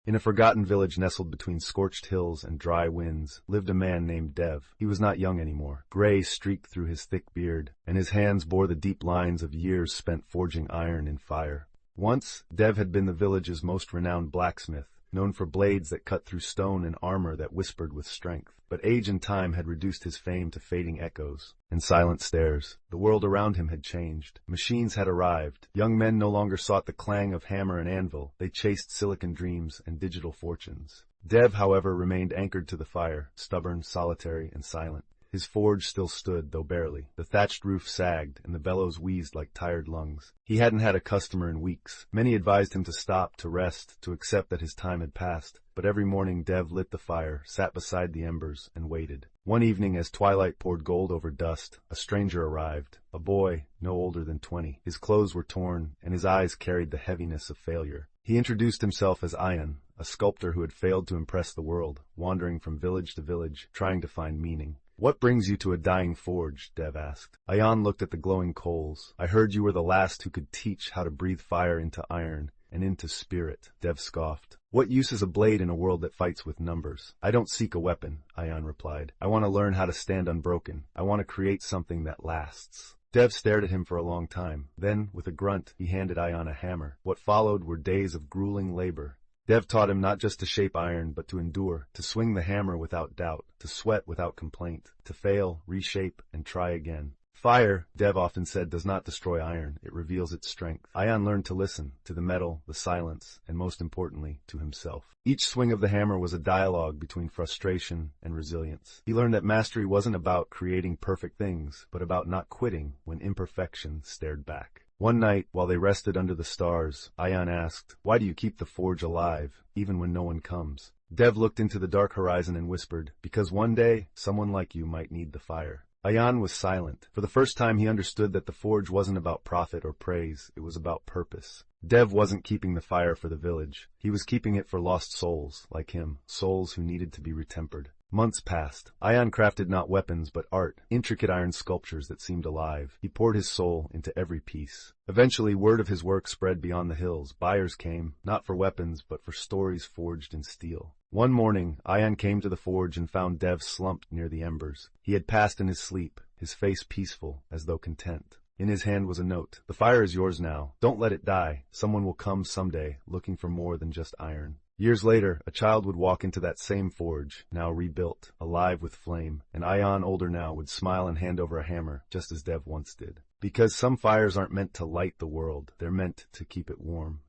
In a forgotten village nestled between scorched hills and dry winds lived a man named Dev. He was not young anymore. Gray streaked through his thick beard, and his hands bore the deep lines of years spent forging iron in fire. Once, Dev had been the village's most renowned blacksmith, known for blades that cut through stone and armor that whispered with strength. But age and time had reduced his fame to fading echoes and silent stares. The world around him had changed. Machines had arrived. Young men no longer sought the clang of hammer and anvil. They chased silicon dreams and digital fortunes. Dev, however, remained anchored to the fire, stubborn, solitary, and silent. His forge still stood, though barely. The thatched roof sagged, and the bellows wheezed like tired lungs. He hadn't had a customer in weeks. Many advised him to stop, to rest, to accept that his time had passed. But every morning Dev lit the fire, sat beside the embers, and waited. One evening, as twilight poured gold over dust, a stranger arrived. A boy, no older than 20. His clothes were torn, and his eyes carried the heaviness of failure. He introduced himself as Ayan, a sculptor who had failed to impress the world, wandering from village to village, trying to find meaning. "What brings you to a dying forge?" Dev asked. Ayan looked at the glowing coals. "I heard you were the last who could teach how to breathe fire into iron and into spirit," Dev scoffed. "What use is a blade in a world that fights with numbers?" "I don't seek a weapon," Ayan replied. "I want to learn how to stand unbroken. I want to create something that lasts." Dev stared at him for a long time. Then, with a grunt, he handed Ayan a hammer. What followed were days of grueling labor. Dev taught him not just to shape iron, but to endure, to swing the hammer without doubt, to sweat without complaint, to fail, reshape, and try again. Fire, Dev often said, does not destroy iron, it reveals its strength. Ayan learned to listen, to the metal, the silence, and most importantly, to himself. Each swing of the hammer was a dialogue between frustration and resilience. He learned that mastery wasn't about creating perfect things, but about not quitting when imperfection stared back. One night, while they rested under the stars, Ayan asked, "Why do you keep the forge alive, even when no one comes?" Dev looked into the dark horizon and whispered, "Because one day, someone like you might need the fire." Ayan was silent. For the first time he understood that the forge wasn't about profit or praise, it was about purpose. Dev wasn't keeping the fire for the village. He was keeping it for lost souls, like him, souls who needed to be retempered. Months passed. Ayan crafted not weapons but art, intricate iron sculptures that seemed alive. He poured his soul into every piece. Eventually, word of his work spread beyond the hills. Buyers came, not for weapons, but for stories forged in steel. One morning, Ayan came to the forge and found Dev slumped near the embers. He had passed in his sleep, his face peaceful, as though content. In his hand was a note. "The fire is yours now. Don't let it die. Someone will come someday, looking for more than just iron." Years later, a child would walk into that same forge, now rebuilt, alive with flame, and Ayan, older now, would smile and hand over a hammer, just as Dev once did. Because some fires aren't meant to light the world, they're meant to keep it warm.